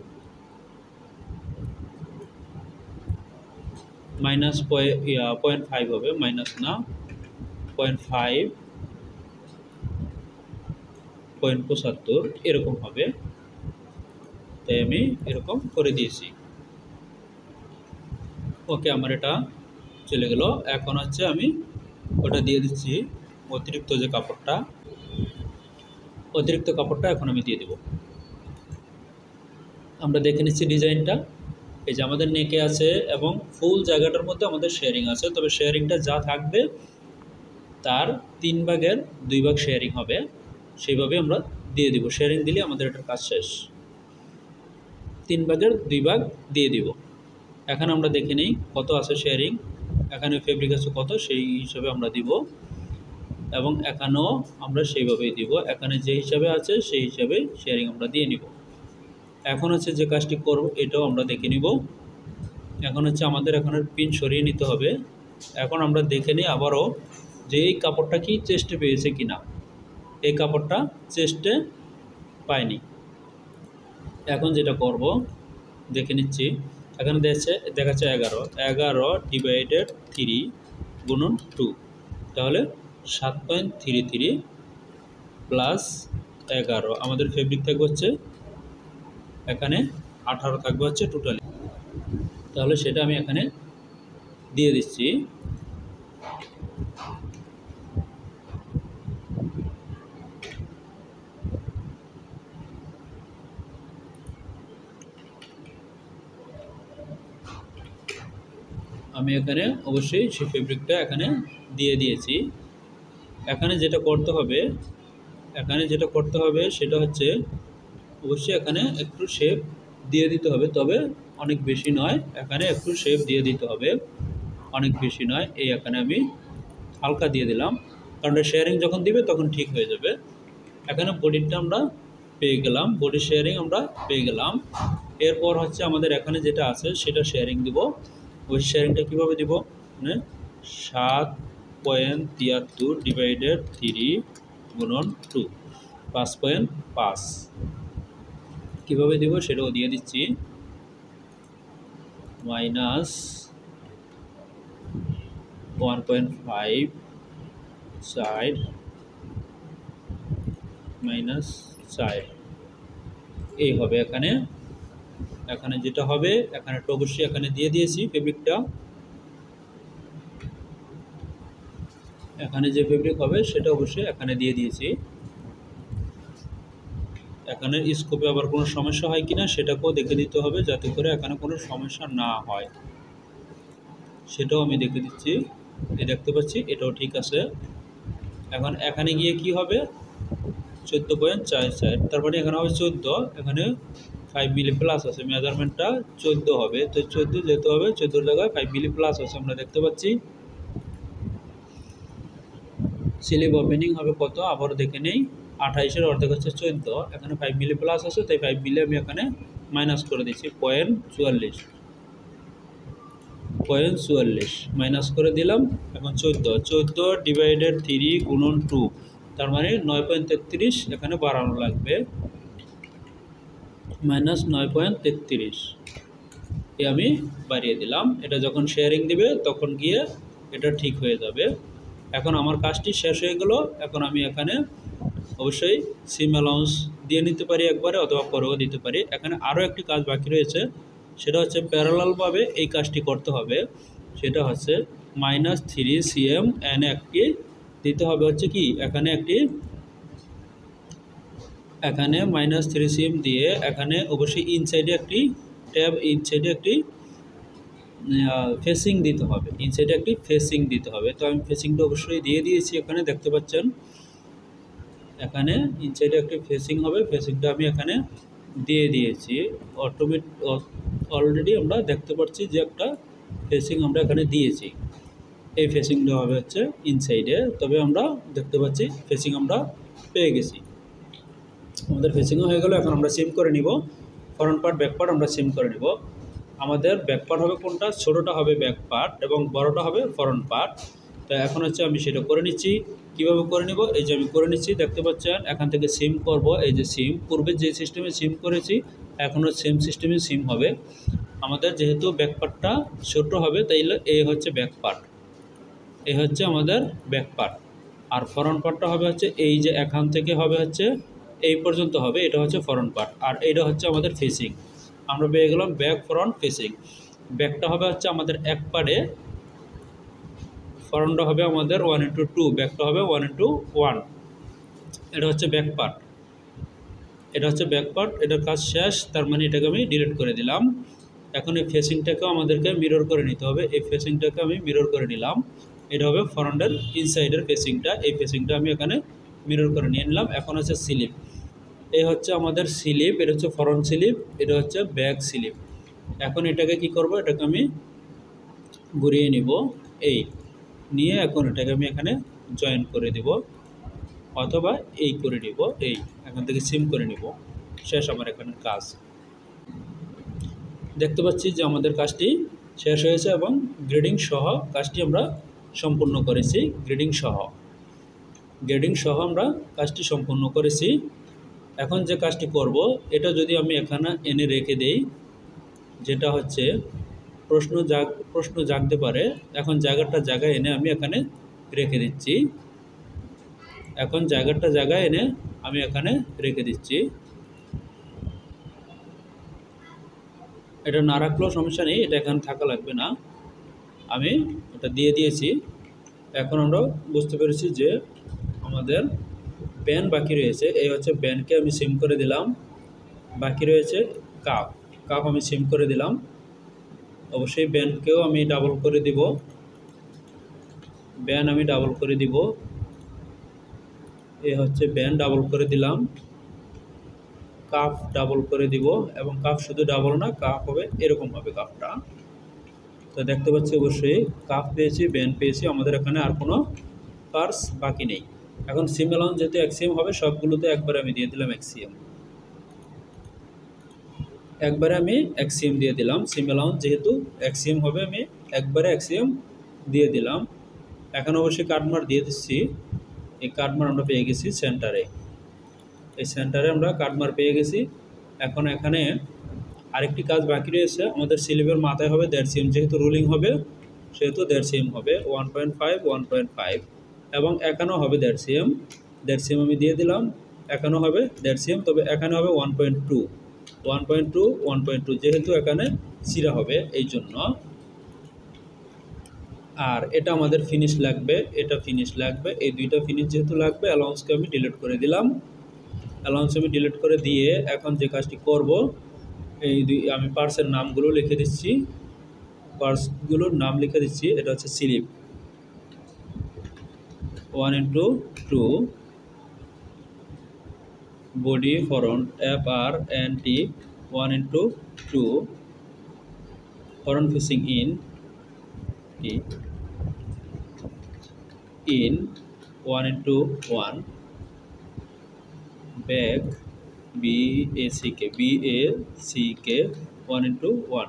0.5 হবে, মাইনাস না 0.5 0.75 এরকম হবে। তাই আমি এরকম করে দিয়েছি। ওকে, আমার এটা চলে গেল। এখন হচ্ছে আমি ওটা দিয়ে দিচ্ছি অতিরিক্ত যে কাপড়টা, অতিরিক্ত কাপড়টা এখন আমি দিয়ে দেব। আমরা দেখে নিচ্ছি ডিজাইনটা। এই যে আমাদের নেকে আছে এবং ফুল জায়গাটার মধ্যে আমাদের শেয়ারিং আছে, তবে শেয়ারিংটা যা থাকবে তার 3 ভাগের 2 ভাগ শেয়ারিং হবে, সেইভাবে আমরা দিয়ে দিব। শেয়ারিং দিলে আমাদের এটার কাজ শেষ। 3 ভাগের 2 ভাগ দিয়ে দিব। এখন আমরা দেখে নিই কত আছে শেয়ারিং, এখানে ফেব্রিক আছে কত, সেই হিসাবে আমরা দিব এবং এখানেও আমরা সেইভাবেই দিব। এখানে যে হিসাবে আছে সেই হিসাবে শেয়ারিং আমরা দিয়ে নিব। এখন হচ্ছে যে কাজটি করব এটাও আমরা দেখে নিব। এখন হচ্ছে আমাদের এখানে পিন সরিয়ে নিতে হবে। এখন আমরা দেখে নিই আবারও যে এই কাপড়টা কি চেস্টে পেয়েছে কিনা। এই কাপড়টা চেস্টে পাইনি। এখন যেটা করব দেখে নিচ্ছি। এখানে দেখাচ্ছে 11 ডিভাইডেড 3 গুণন 2, তাহলে 7.33 প্লাস 11 আমাদের ফেব্রিক থাকবে হচ্ছে এখানে 18 থাকবে হচ্ছে টোটালি। তাহলে সেটা আমি এখানে দিয়ে দিচ্ছি। আমি এখানে অবশ্যই সেই ফেব্রিকটা এখানে দিয়ে দিয়েছি। এখানে যেটা করতে হবে সেটা হচ্ছে অবশ্যই এখানে একটু শেপ দিয়ে দিতে হবে, তবে অনেক বেশি নয়। এখানে একটু শেপ দিয়ে দিতে হবে, অনেক বেশি নয়। এই এখানে আমি হালকা দিয়ে দিলাম, কারণ শেয়ারিং যখন দিবে তখন ঠিক হয়ে যাবে। এখানে বডিটা আমরা পেয়ে গেলাম, বডি শেয়ারিং আমরা পেয়ে গেলাম। এরপর হচ্ছে আমাদের এখানে যেটা আছে সেটা শেয়ারিং দিব। ওই শেয়ারিংটা কীভাবে দিব, মানে 7.73 ডিভাইডেড 3 গুণন 2, 5.5 কীভাবে দিব সেটাও দিয়ে দিচ্ছি। মাইনাস 1.5 সাইড মাইনাস সাইড, এই হবে এখানে। এখানে যেটা হবে এখানে তো অবশ্যই এখানে দিয়ে দিয়েছি ফেব্রিকটা। এখানে যে ফেব্রিক হবে সেটা অবশ্যই এখানে দিয়ে দিয়েছি। এখানে স্কোপে আবার কোনো সমস্যা হয় কিনা সেটাকেও দেখে দিতে হবে, যাতে করে এখানে কোনো সমস্যা না হয়, সেটাও আমি দেখে দিচ্ছি। এই দেখতে পাচ্ছি এটাও ঠিক আছে। এখন এখানে গিয়ে কি হবে, 14.44, তার মানে এখানে হবে 14, এখানে 5 মিলি প্লাস আছে, মেজারমেন্টটা 14 হবে। তো 14 যেতে হবে, 14 জায়গায় 5 মিলি প্লাস আছে আমরা দেখতে পাচ্ছি। স্লিভ ওপেনিং হবে কত আবার দেখে নেই, 28-এর অর্ধেক হচ্ছে 14, এখানে 5 মিলি প্লাস আছে, তাই 5 মিলি আমি এখানে মাইনাস করে দিচ্ছি। 0.44 মাইনাস করে দিলাম। এখন 14 ডিভাইডেড 3 গুণন 2, তার মানে 9.33 এখানে বাড়ানো লাগবে, মাইনাস 9.33 আমি বাড়িয়ে দিলাম। এটা যখন শেয়ারিং দিবে তখন গিয়ে এটা ঠিক হয়ে যাবে। এখন আমার কাজটি শেষ হয়ে গেল। এখন আমি এখানে অবশ্যই সিম অ্যালাউন্স দিয়ে নিতে পারি একবারে, অথবা পরেও দিতে পারি। এখানে আরও একটি কাজ বাকি রয়েছে, সেটা হচ্ছে প্যারালালভাবে এই কাজটি করতে হবে। সেটা হচ্ছে -3 cm এনে একটি দিতে হবে হচ্ছে কি, এখানে -3 cm দিয়ে এখানে অবশ্যই ইনসাইডে একটি ট্যাব, ইনসাইডে একটি ফেসিং দিতে হবে, ইনসাইডে একটি ফেসিং দিতে হবে। তো আমি ফেসিংটা অবশ্যই দিয়ে দিয়েছি, এখানে দেখতে পাচ্ছেন। এখানে ইনসাইডে একটি ফেসিং হবে, ফেসিংটা আমি এখানে দিয়ে দিয়েছি। অলরেডি আমরা দেখতে পাচ্ছি যে একটা ফেসিং আমরা এখানে দিয়েছি। এই ফেসিংটা হবে হচ্ছে ইনসাইডে, তবে আমরা দেখতে পাচ্ছি ফেসিং আমরা পেয়ে গেছি। আমাদের ফেসিংও হয়ে গেল। এখন আমরা সিম করে নিব, ফ্রন্ট পার্ট ব্যাক পার্ট আমরা সিম করে নিব। আমাদের ব্যাক পার্ট হবে কোনটা, ছোটোটা হবে ব্যাক পার্ট এবং বড়টা হবে ফ্রন্ট পার্ট। তো এখন হচ্ছে আমি সেটা করে নিচ্ছি। কীভাবে করে নিব, এই যে আমি করে নিচ্ছি, দেখতে পাচ্ছেন। এখান থেকে সিম করব, এই যে সিম, পূর্বে যে সিস্টেমে সিম করেছি এখনও সেম সিস্টেমে সিম হবে। আমাদের যেহেতু ব্যাক পার্টটা ছোটো হবে, তাইলে এই হচ্ছে ব্যাক পার্ট, এই হচ্ছে আমাদের ব্যাক পার্ট। আর ফ্রন্ট পার্টটা হবে হচ্ছে এই যে এখান থেকে হবে হচ্ছে এই পর্যন্ত হবে, এটা হচ্ছে ফ্রন্ট পার্ট। আর এটা হচ্ছে আমাদের ফেসিং, আমরা পেয়ে গেলাম ব্যাক ফ্রন্ট ফেসিং। ব্যাকটা হবে হচ্ছে আমাদের এক পার্টে, ফ্রন্টটা হবে আমাদের 1:2, ব্যাকটা হবে 1:1। এটা হচ্ছে ব্যাক পার্ট, এটা হচ্ছে ব্যাক পার্ট, এটার কাজ শেষ, তার মানে এটাকে আমি ডিলিট করে দিলাম। এখন এই ফেসিংটাকেও আমাদেরকে মিরর করে নিতে হবে, এই ফেসিংটাকে আমি মিরর করে নিলাম। এটা হবে ফ্রন্টের ইনসাইডের ফেসিংটা, এই ফেসিংটা আমি এখানে মিরর করে নিয়ে নিলাম। এখন হচ্ছে স্লিপ, এই হচ্ছে আমাদের স্লিপ, এটা হচ্ছে ফ্রন্ট স্লিপ, এটা হচ্ছে ব্যাক স্লিপ। এখন এটাকে কি করব, এটাকে আমি ঘুরিয়ে নিব, এই নিয়ে এখন এটাকে আমি এখানে জয়েন করে দেব, অথবা এই করে নিব, এই এখান থেকে সিম করে নিব। শেষ আমার এখানের কাজ। দেখতে পাচ্ছি যে আমাদের কাজটি শেষ হয়েছে এবং গ্রেডিং সহ কাজটি আমরা সম্পূর্ণ করেছি। গ্রেডিং সহ আমরা কাজটি সম্পূর্ণ করেছি। এখন যে কাজটি করব, এটা যদি আমি এখানে এনে রেখে দেই, যেটা হচ্ছে প্রশ্ন জাগতে পারে, এখন জায়গায় এনে আমি এখানে রেখে দিচ্ছি। এখন জায়গায় এনে আমি এখানে রেখে দিচ্ছি। এটা না রাখলেও সমস্যা নেই, এটা এখানে থাকা লাগবে না, আমি এটা দিয়ে দিয়েছি। এখন আমরা বুঝতে পেরেছি যে আমাদের ব্যান বাকি রয়েছে, এই হচ্ছে ব্যানকে আমি সিম করে দিলাম। বাকি রয়েছে কাপ আমি সিম করে দিলাম। অবশ্যই ব্যানকেও আমি ডাবল করে দিব, ব্যান আমি ডাবল করে দিব। এই হচ্ছে ব্যান ডাবল করে দিলাম, কাপ ডাবল করে দিব, এবং কাপ শুধু ডাবল না, কাপ হবে এরকম হবে কাপটা। তো দেখতে পাচ্ছি অবশ্যই কাপ পেয়েছি, ব্যান পেয়েছি, আমাদের এখানে আর কোনো পার্টস বাকি নেই। এখন সিম অ্যালাউন্স যেহেতু এক্সিএম হবে, সবগুলোতে একবারে আমি দিয়ে দিলাম এক্সিএম, একবারে আমি এক্সিএম দিয়ে দিলাম। সিম অ্যালাউন্স যেহেতু এক্সিএম হবে, আমি একবারে এক্সিএম দিয়ে দিলাম। এখন অবশ্যই কাটমার দিয়ে দিচ্ছি, এই কাটমার আমরা পেয়ে গেছি সেন্টারে, এই সেন্টারে আমরা কাটমার পেয়ে গেছি। এখন এখানে আরেকটি কাজ বাকি রয়েছে, আমাদের স্লিপের মাথায় হবে 1.5 cm, যেহেতু রুলিং হবে সেহেতু 1.5 cm হবে, 1.5 এবং এখানেও হবে 1.5 cm। 1.5 cm আমি দিয়ে দিলাম, এখানেও হবে 1.5 cm, তবে এখানে হবে 1.2, যেহেতু এখানে চিরা হবে এই জন্য। আর এটা আমাদের ফিনিশ লাগবে, এটা ফিনিশ লাগবে, এই দুইটা ফিনিশ যেহেতু লাগবে, অ্যালাউন্সকে আমি ডিলিট করে দিলাম। অ্যালাউন্স আমি ডিলিট করে দিয়ে এখন যে কাজটি করব, আমি পার্টসের নামগুলো লিখে দিচ্ছি, পার্টসগুলোর নাম লিখে দিচ্ছি। এটা হচ্ছে slip 1:2, body front FRNT 1:2, front facing in 1:1, back BACK 1:1।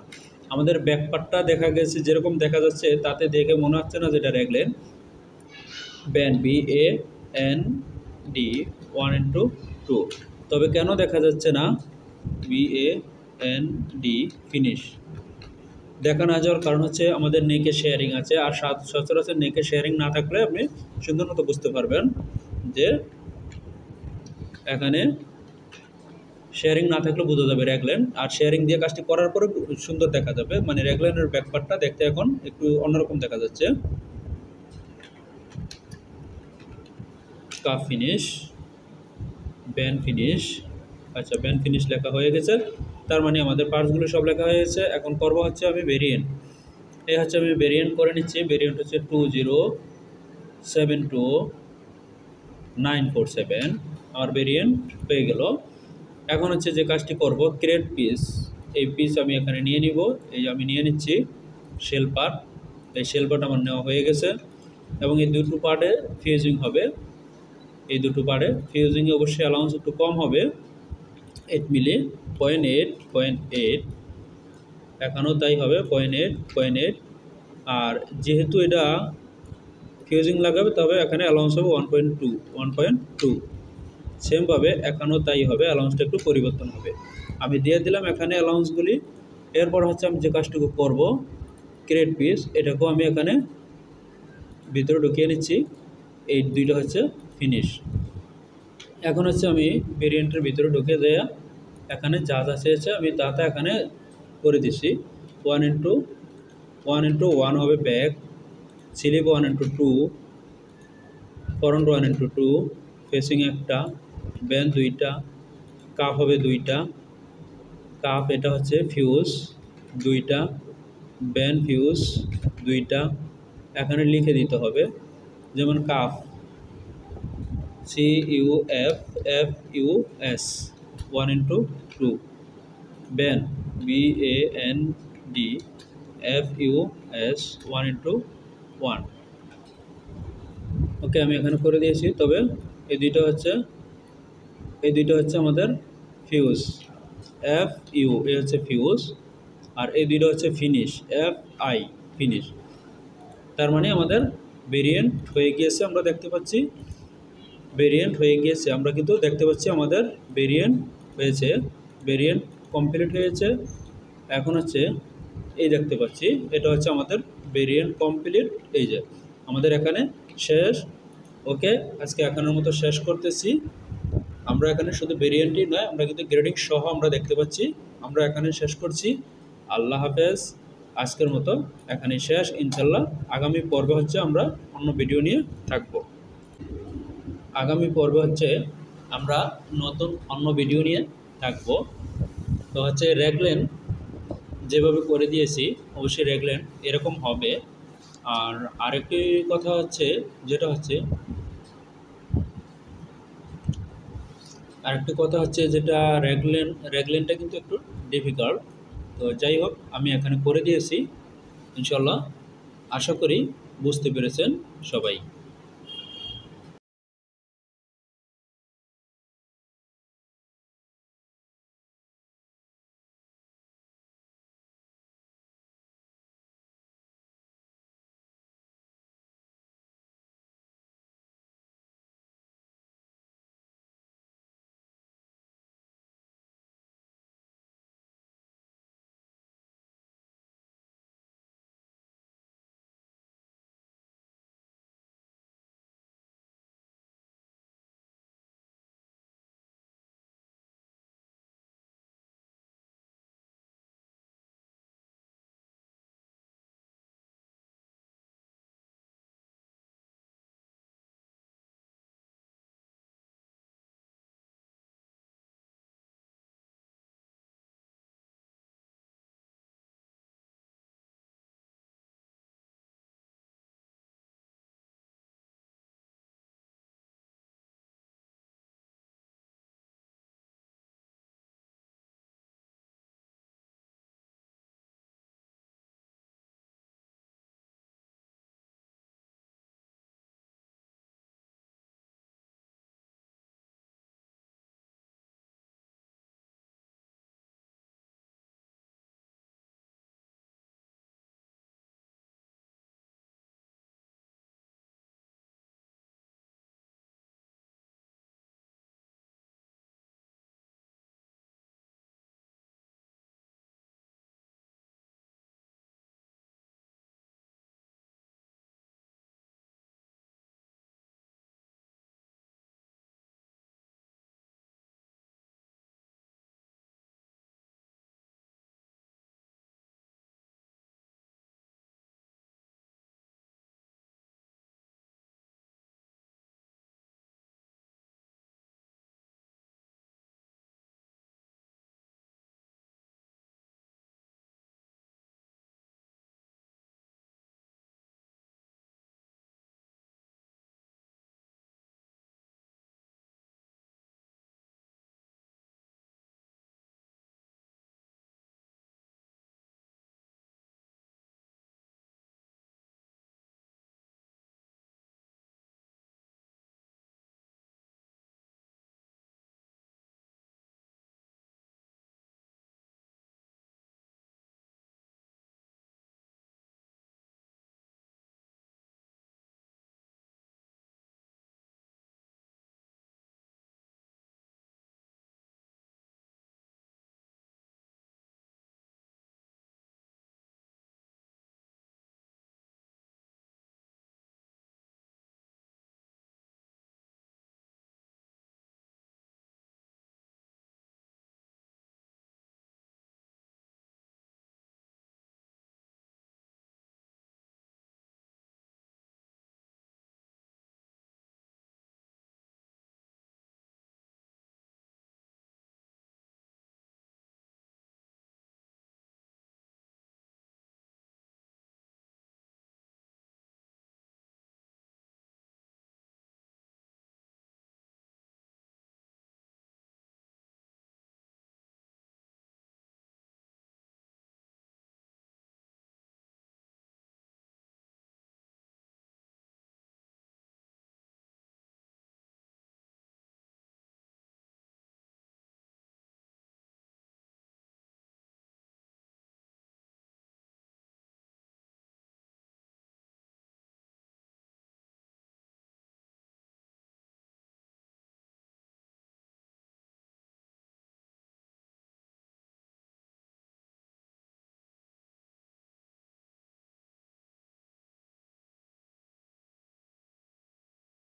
আমাদের ব্যাক পার্টটা দেখা গেছে যেরকম দেখা যাচ্ছে, তাতে দেখে মনে হচ্ছে না যেটা রেগলেন। ব্যান BAND 1:2, তবে কেন দেখা যাচ্ছে না BAND ফিনিশ দেখা না যাওয়ার কারণ হচ্ছে আমাদের নেকে শেয়ারিং আছে, আর সচরাচর নেকে শেয়ারিং না থাকলে আপনি সুন্দর মতো বুঝতে পারবেন যে এখানে শেয়ারিং না থাকলে বোঝা যাবে রেগলেন, আর শেয়ারিং দিয়ে কাজটি করার পরে সুন্দর দেখা যাবে, মানে রেগলেনের ব্যাকপার্টটা দেখতে এখন একটু অন্যরকম দেখা যাচ্ছে। কাপ ফিনিশ, ব্যান্ড ফিনিশ, আচ্ছা ব্যান্ড ফিনিশ লেখা হয়ে গেছে, তার মানে আমাদের পার্টসগুলো সব লেখা হয়ে গেছে। এখন করবো হচ্ছে আমি ভেরিয়েন্ট, এই হচ্ছে আমি ভেরিয়েন্ট করে নিচ্ছি। ভেরিয়েন্ট হচ্ছে 2072947, আমার ভেরিয়েন্ট হয়ে গেল। এখন হচ্ছে যে কাজটি করব, ক্রিয়েট পিস, এই পিস আমি এখানে নিয়ে নিব, এই আমি নিয়ে নিচ্ছি শেল পার্ট, এই শেল পার্ট আমার নেওয়া হয়ে গেছে, এবং এই দুটো পার্টে ফিউজিং হবে। এই দুটো পার্টে ফিউজিংয়ে অবশ্যই অ্যালাউন্স একটু কম হবে, 8 মিলি 0.8, এখানেও তাই হবে 0.8। আর যেহেতু এটা ফিউজিং লাগাবে, তবে এখানে অ্যালাউন্স হবে 1.2। সেমভাবে এখানেও তাই হবে, অ্যালাউন্সটা একটু পরিবর্তন হবে। আমি দিয়ে দিলাম এখানে অ্যালাউন্সগুলি। এরপর হচ্ছে আমি যে কাজটুকু করব, ক্রিয়েট পিস, এটাকেও আমি এখানে ভিতরে ঢুকিয়ে নিচ্ছি। এই দুইটা হচ্ছে ফিনিশ। এখন হচ্ছে আমি ভেরিয়েন্টের ভিতরে ঢুকে যাই, এখানে যা যা চেয়েছে আমি তা এখানে করে দিছি। 1 হবে ব্যাক, স্লিপ 1:2, ফ্রন্ট 1:2, ফেসিং একটা, ব্যান 2টা, কাপ হবে 2টা, কাপ এটা হচ্ছে ফিউজ 2টা, ব্যান ফিউজ 2টা, এখানে লিখে দিতে হবে যেমন cup CUFFUS 1:2, ban BAND FUS 1:1। ওকে, আমি এখানে করে দিয়েছি। তবে এই দুইটা হচ্ছে আমাদের ফিউজ FU, এ হচ্ছে ফিউজ, আর এই দুইটা হচ্ছে ফিনিশ FI, ফিনিশ। তার মানে আমাদের ভেরিয়েন্ট হয়ে গিয়েছে, আমরা দেখতে পাচ্ছি আমরা কিন্তু দেখতে পাচ্ছি আমাদের ভেরিয়েন্ট হয়েছে, ভেরিয়েন্ট কমপ্লিট হয়েছে। এখন হচ্ছে এই দেখতে পাচ্ছি এটা হচ্ছে আমাদের ভেরিয়েন্ট কমপ্লিট, এই যে আমাদের এখানে শেষ। ওকে, আজকে এখনের মতো শেষ করতেছি। আমরা এখানে শুধু ভেরিয়েন্টই নয়, আমরা কিন্তু গ্রেডিং সহ আমরা দেখতে পাচ্ছি। আমরা এখানে শেষ করছি। আল্লাহ হাফেজ। আজকের মতো এখানেই শেষ। ইনশাল্লাহ আগামী পর্বে হচ্ছে আমরা অন্য ভিডিও নিয়ে থাকব। আগামী পর্বে হচ্ছে আমরা নতুন অন্য ভিডিও নিয়ে থাকব। তো হচ্ছে রেগলেন যেভাবে করে দিয়েছি অবশ্যই রেগলেন এরকম হবে। আর আরেকটি কথা হচ্ছে যেটা রেগলেনটা কিন্তু একটু ডিফিকাল্ট। তো যাই হোক, আমি এখানে করে দিয়েছি। ইনশাল্লাহ আশা করি বুঝতে পেরেছেন সবাই।